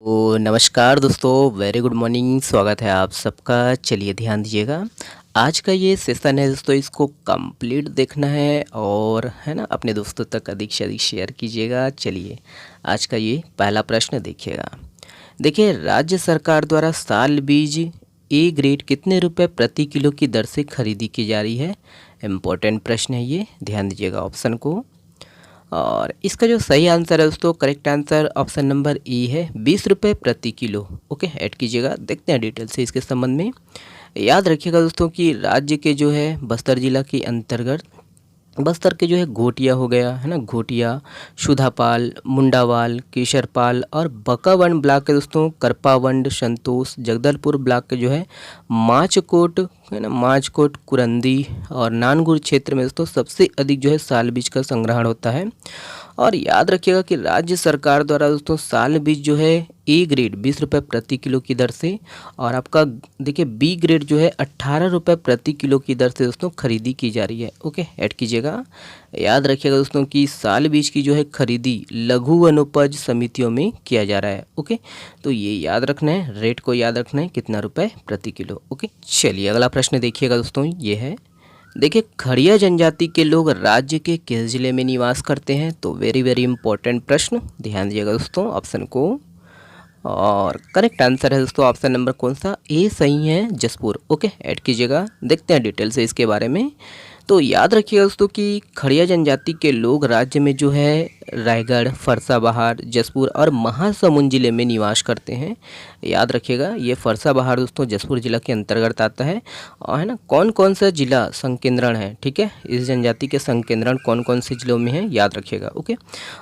नमस्कार दोस्तों, very good morning. स्वागत है आप सबका। चलिए ध्यान दीजिएगा। आज का ये सेशन है दोस्तों, इसको कंप्लीट देखना है और है ना, अपने दोस्तों तक अधिक से अधिक शेयर कीजिएगा। चलिए आज का ये पहला प्रश्न देखिएगा। देखिए, राज्य सरकार द्वारा साल बीज ए ग्रेड कितने रुपए प्रति किलो की दर से खरीदी की जा रही है? इम्पोर्टेंट प्रश्न है ये, ध्यान दीजिएगा ऑप्शन को। और इसका जो सही आंसर है दोस्तों, करेक्ट आंसर ऑप्शन नंबर ई है, 20 रुपये प्रति किलो। ओके, ऐड कीजिएगा। देखते हैं डिटेल से इसके संबंध में। याद रखिएगा दोस्तों कि राज्य के जो है बस्तर जिला के अंतर्गत बस्तर के जो है घोटिया हो गया है ना, घोटिया, सुधापाल, मुंडावाल, केशरपाल और बकावंड ब्लॉक के दोस्तों करपावंड, संतोष, जगदलपुर ब्लॉक के जो है माचकोट है ना, माचकोट, कुरंदी और नानगुर क्षेत्र में दोस्तों सबसे अधिक जो है साल बीज का संग्रहण होता है। और याद रखिएगा कि राज्य सरकार द्वारा दोस्तों साल बीज जो है ए ग्रेड 20 रुपये प्रति किलो की दर से, और आपका देखिए बी ग्रेड जो है 18 रुपये प्रति किलो की दर से दोस्तों खरीदी की जा रही है। ओके, ऐड कीजिएगा। याद रखिएगा दोस्तों कि साल बीज की जो है खरीदी लघु वनोपज समितियों में किया जा रहा है। ओके, तो ये याद रखना है, रेट को याद रखना है, कितना रुपए प्रति किलो। ओके, चलिए अगला प्रश्न देखिएगा दोस्तों, ये है। देखिए, खड़िया जनजाति के लोग राज्य के किस जिले में निवास करते हैं? तो वेरी वेरी इंपॉर्टेंट प्रश्न, ध्यान दीजिएगा दोस्तों ऑप्शन को। और करेक्ट आंसर है दोस्तों ऑप्शन नंबर कौन सा, ए सही है, जसपुर। ओके, ऐड कीजिएगा। देखते हैं डिटेल से इसके बारे में। तो याद रखिएगा दोस्तों कि खड़िया जनजाति के लोग राज्य में जो है रायगढ़, फरसाबहार, जसपुर और महासमुंद जिले में निवास करते हैं। याद रखिएगा, ये फरसाबहार दोस्तों जसपुर जिला के अंतर्गत आता है। और है ना, कौन कौन सा जिला संकेंद्रण है, ठीक है, इस जनजाति के संकेंद्रण कौन कौन से जिलों में है, याद रखिएगा। ओके,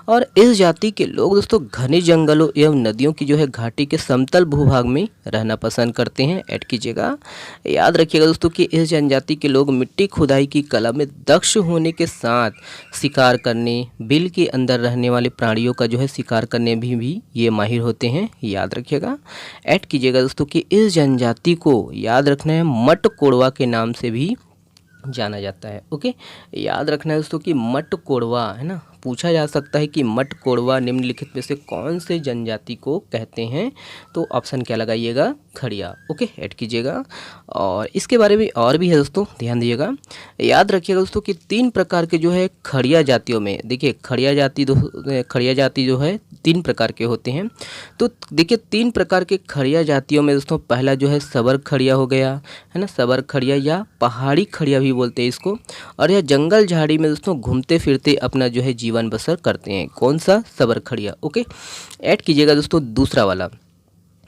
और इस जाति के लोग दोस्तों घने जंगलों एवं नदियों की जो है घाटी के समतल भूभाग में रहना पसंद करते हैं। ऐड कीजिएगा। याद रखिएगा दोस्तों कि इस जनजाति के लोग मिट्टी खुदाई की कला में दक्ष होने के साथ शिकार करने, बिल के अंदर रहने वाले प्राणियों का जो है शिकार करने भी ये माहिर होते हैं। याद रखिएगा। ऐड कीजिएगा दोस्तों कि इस जनजाति को याद रखना है मट कोड़वा के नाम से भी जाना जाता है। ओके, याद रखना है दोस्तों कि मट कोड़वा है ना, पूछा जा सकता है कि मट कोड़वा निम्नलिखित में से कौन से जनजाति को कहते हैं? तो ऑप्शन क्या लगाइएगा, खड़िया। ओके, ऐड कीजिएगा। और इसके बारे में और भी है दोस्तों, ध्यान दीजिएगा। याद रखिएगा दोस्तों कि 3 प्रकार के जो है खड़िया जातियों में, देखिए खड़िया जाति जो है 3 प्रकार के होते हैं। तो देखिए 3 प्रकार के खड़िया जातियों में दोस्तों पहला जो है सबर खड़िया हो गया है ना, सबर खड़िया या पहाड़ी खड़िया भी बोलते हैं इसको। और यह जंगल झाड़ी में दोस्तों घूमते फिरते अपना जो है जीवन बसर करते हैं। कौन सा, सबर खड़िया। ओके, ऐड कीजिएगा दोस्तों दूसरा वाला।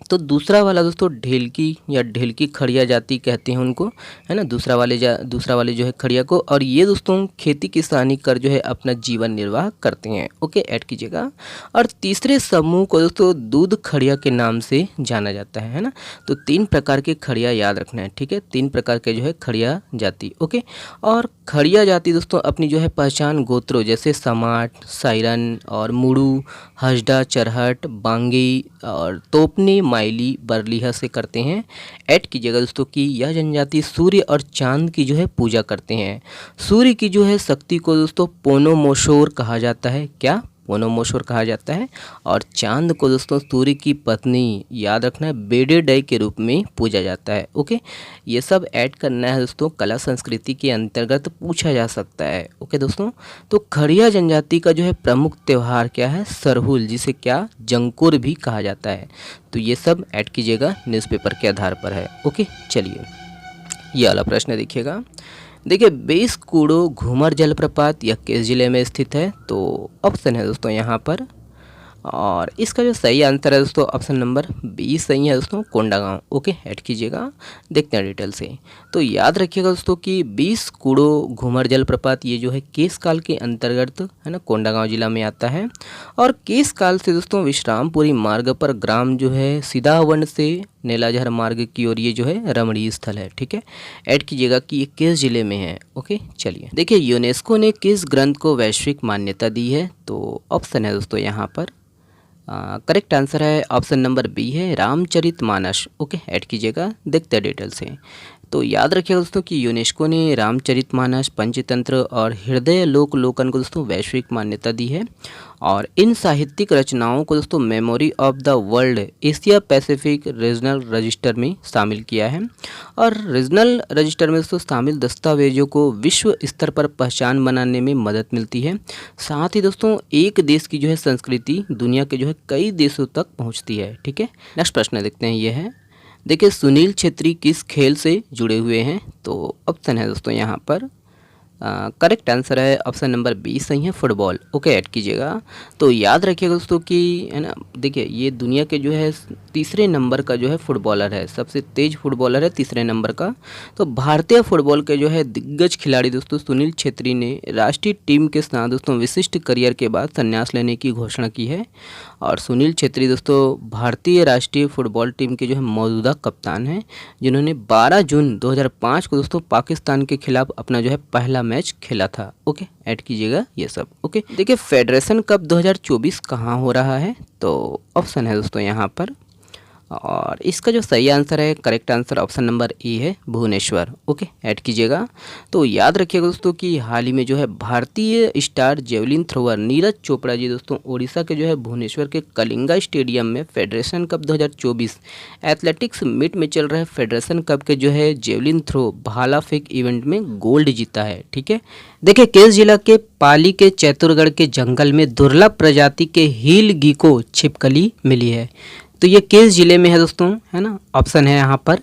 तो दूसरा वाला दोस्तों ढेलकी या ढेलकी खड़िया जाति कहते हैं उनको, है ना, दूसरा वाले जो है खड़िया को। और ये दोस्तों खेती किसानी कर जो है अपना जीवन निर्वाह करते हैं। ओके, ऐड कीजिएगा। और तीसरे समूह को दोस्तों दूध खड़िया के नाम से जाना जाता है ना। तो 3 प्रकार के खड़िया याद रखना है, ठीक है, 3 प्रकार के जो है खड़िया जाति। ओके, और खड़िया जाति दोस्तों अपनी जो है पहचान गोत्रों जैसे समाट, सायरन और मुड़ू, हजडा, चरहट, बांगी और तोपनी, माइली, बरलीहा से करते हैं। ऐड कीजिएगा दोस्तों कि यह जनजाति सूर्य और चांद की जो है पूजा करते हैं। सूर्य की जो है शक्ति को दोस्तों पोनोमोशोर कहा जाता है। क्या, पोनोमोशोर कहा जाता है। और चांद को दोस्तों सूर्य की पत्नी, याद रखना है, बेडे डे के रूप में पूजा जाता है। ओके, ये सब ऐड करना है दोस्तों, कला संस्कृति के अंतर्गत पूछा जा सकता है। ओके दोस्तों, तो खड़िया जनजाति का जो है प्रमुख त्यौहार क्या है, सरहुल, जिसे क्या जंकुर भी कहा जाता है। तो ये सब ऐड कीजिएगा, न्यूज़पेपर के आधार पर है। ओके, चलिए ये वाला प्रश्न देखिएगा। देखिए, बेस कूड़ो घूमर जलप्रपात यह किस जिले में स्थित है? तो ऑप्शन है दोस्तों यहाँ पर। और इसका जो सही आंसर है दोस्तों ऑप्शन नंबर बी सही है दोस्तों, कोंडागांव। ओके, ऐड कीजिएगा। देखते हैं डिटेल से। तो याद रखिएगा दोस्तों कि 20 कूड़ो घूमर जलप्रपात ये जो है केसकाल के अंतर्गत है ना, कोंडागांव जिला में आता है। और केसकाल से दोस्तों विश्रामपुरी मार्ग पर ग्राम जो है सीधावन से नेलाझर मार्ग की ओर ये जो है रमणीय स्थल है। ठीक है, ऐड कीजिएगा कि ये किस जिले में है। ओके, चलिए देखिए, यूनेस्को ने किस ग्रंथ को वैश्विक मान्यता दी है? तो ऑप्शन है दोस्तों यहाँ पर। करेक्ट आंसर है ऑप्शन नंबर बी है, रामचरितमानस। ओके, ऐड कीजिएगा। देखते हैं डिटेल से। तो याद रखिएगा दोस्तों कि यूनेस्को ने रामचरितमानस, पंचतंत्र और हृदय लोक लोकन को दोस्तों वैश्विक मान्यता दी है। और इन साहित्यिक रचनाओं को दोस्तों memory of the world Asia Pacific regional register में शामिल किया है। और रीजनल रजिस्टर में दोस्तों शामिल दस्तावेजों को विश्व स्तर पर पहचान बनाने में मदद मिलती है। साथ ही दोस्तों एक देश की जो है संस्कृति दुनिया के जो है कई देशों तक पहुंचती है। ठीक है, नेक्स्ट प्रश्न देखते हैं, ये है, देखिए सुनील छेत्री किस खेल से जुड़े हुए हैं? तो ऑप्शन है दोस्तों यहाँ पर करेक्ट आंसर है ऑप्शन नंबर बी सही है, फुटबॉल। ओके, ऐड कीजिएगा। तो याद रखिएगा दोस्तों कि है ना, देखिए ये दुनिया के जो है तीसरे नंबर का जो है फुटबॉलर है, सबसे तेज फुटबॉलर है तीसरे नंबर का। तो भारतीय फुटबॉल के जो है दिग्गज खिलाड़ी दोस्तों सुनील छेत्री ने राष्ट्रीय टीम के साथ दोस्तों विशिष्ट करियर के बाद संन्यास लेने की घोषणा की है। और सुनील छेत्री दोस्तों भारतीय राष्ट्रीय फुटबॉल टीम के जो है मौजूदा कप्तान हैं, जिन्होंने 12 जून 2005 को दोस्तों पाकिस्तान के खिलाफ अपना जो है पहला मैच खेला था। ओके, ऐड कीजिएगा ये सब। ओके, देखिए फेडरेशन कप 2024 कहाँ हो रहा है? तो ऑप्शन है दोस्तों यहाँ पर, और इसका जो सही आंसर है, correct answer option number A है, भुवनेश्वर। ओके, ऐड कीजिएगा। तो याद रखिएगा दोस्तों कि हाल ही में जो है भारतीय star javelin thrower Neeraj Chopra ji दोस्तों ओडिशा के जो है भुवनेश्वर के कलिंगा स्टेडियम में फेडरेशन कप 2024 एथलेटिक्स मीट में चल रहे फेडरेशन कप के जो है जेवलिन थ्रो भाला फेंक इवेंट में गोल्ड जीता है। ठीक है, देखिए केस जिला के पाली के चैतुरगढ़ के जंगल में दुर्लभ प्रजाति के हील गीको छिपकली मिली है। तो ये किस जिले में है दोस्तों, है ना, ऑप्शन है यहाँ पर।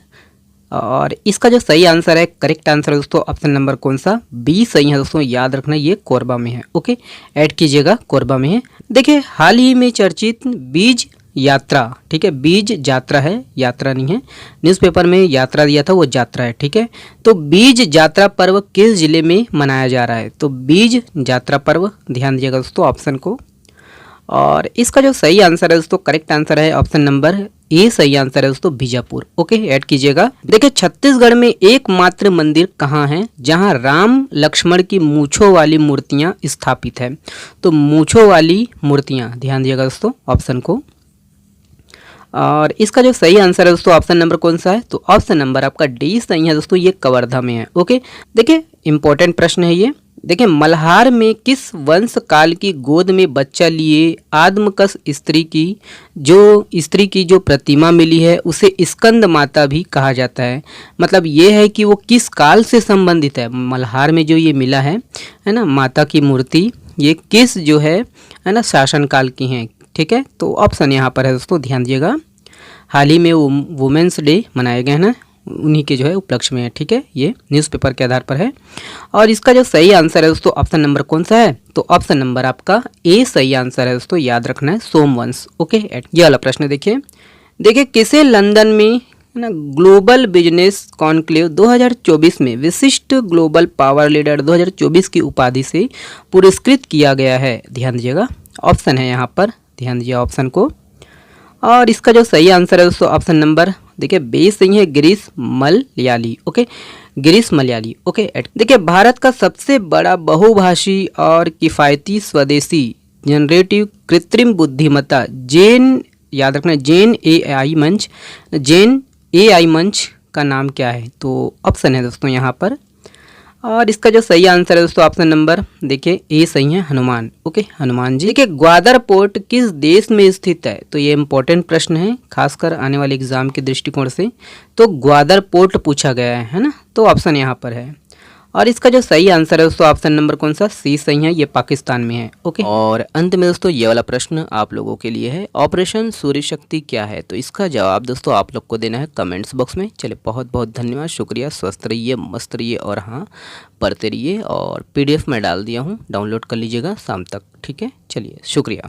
और इसका जो सही आंसर है, करेक्ट आंसर है दोस्तों ऑप्शन नंबर कौन सा, बी सही है दोस्तों। याद रखना ये कोरबा में है। ओके, ऐड कीजिएगा, कोरबा में है। देखिए हाल ही में चर्चित बीज यात्रा, ठीक है, बीज यात्रा है, यात्रा नहीं है, न्यूज़पेपर में यात्रा दिया था वो यात्रा है। ठीक है, तो बीज यात्रा पर्व किस जिले में मनाया जा रहा है? तो बीज यात्रा पर्व, ध्यान दीजिएगा दोस्तों ऑप्शन को। और इसका जो सही आंसर है दोस्तों, करेक्ट आंसर है ऑप्शन नंबर ए सही आंसर है दोस्तों, बीजापुर। ओके, ऐड कीजिएगा। देखिए छत्तीसगढ़ में एकमात्र मंदिर कहाँ है जहाँ राम लक्ष्मण की मूंछों वाली मूर्तियाँ स्थापित है? तो मूंछों वाली मूर्तियाँ, ध्यान दीजिएगा दोस्तों ऑप्शन को। और इसका जो सही आंसर है दोस्तों ऑप्शन नंबर कौन सा है? तो ऑप्शन नंबर आपका डी सही है दोस्तों, ये कवर्धा में है। ओके, देखिए इंपॉर्टेंट प्रश्न है ये। देखिए मल्हार में किस वंश काल की गोद में बच्चा लिए आदमकस स्त्री की जो प्रतिमा मिली है उसे स्कंद माता भी कहा जाता है। मतलब ये है कि वो किस काल से संबंधित है? मल्हार में जो ये मिला है ना, माता की मूर्ति, ये किस जो है ना शासन काल की हैं। ठीक है, तो ऑप्शन यहाँ पर है दोस्तों, ध्यान दीजिएगा। हाल ही में वुमेंस डे मनाए गए हैं ना, उन्हीं के जो है उपलक्ष्य में है। ठीक है, ये न्यूज़पेपर के आधार पर है। और इसका जो सही आंसर है दोस्तों ऑप्शन नंबर कौन सा है? तो ऑप्शन नंबर आपका ए सही आंसर है दोस्तों, याद रखना है, सोमवंश। ओके, ये वाला प्रश्न देखिए किसे लंदन में ना ग्लोबल बिजनेस कॉन्क्लेव 2024 में विशिष्ट ग्लोबल पावर लीडर 2024 की उपाधि से पुरस्कृत किया गया है? ध्यान दीजिएगा, ऑप्शन है यहाँ पर, ध्यान दीजिए ऑप्शन को। और इसका जो सही आंसर है दोस्तों ऑप्शन नंबर देखिए बी सही है, गिरीश मलयाली। ओके, गिरीश मलयाली। ओके, देखिए भारत का सबसे बड़ा बहुभाषी और किफ़ायती स्वदेशी जनरेटिव कृत्रिम बुद्धिमत्ता जेन, याद रखना, जेन एआई मंच का नाम क्या है? तो ऑप्शन है दोस्तों यहाँ पर। और इसका जो सही आंसर है दोस्तों ऑप्शन नंबर देखिए ए सही है, हनुमान। ओके, हनुमान जी। देखिए ग्वादर पोर्ट किस देश में स्थित है? तो ये इंपॉर्टेंट प्रश्न है, खासकर आने वाले एग्जाम के दृष्टिकोण से। तो ग्वादर पोर्ट पूछा गया है ना, तो ऑप्शन यहाँ पर है। और इसका जो सही आंसर है दोस्तों ऑप्शन नंबर कौन सा, सी सही है, ये पाकिस्तान में है। ओके, और अंत में दोस्तों ये वाला प्रश्न आप लोगों के लिए है, ऑपरेशन सूर्य शक्ति क्या है? तो इसका जवाब दोस्तों आप लोग को देना है कमेंट्स बॉक्स में। चलिए बहुत बहुत धन्यवाद, शुक्रिया, स्वस्थ रहिए, मस्त रहिए और हाँ पढ़ते रहिए। और PDF में डाल दिया हूँ, डाउनलोड कर लीजिएगा शाम तक। ठीक है, चलिए शुक्रिया।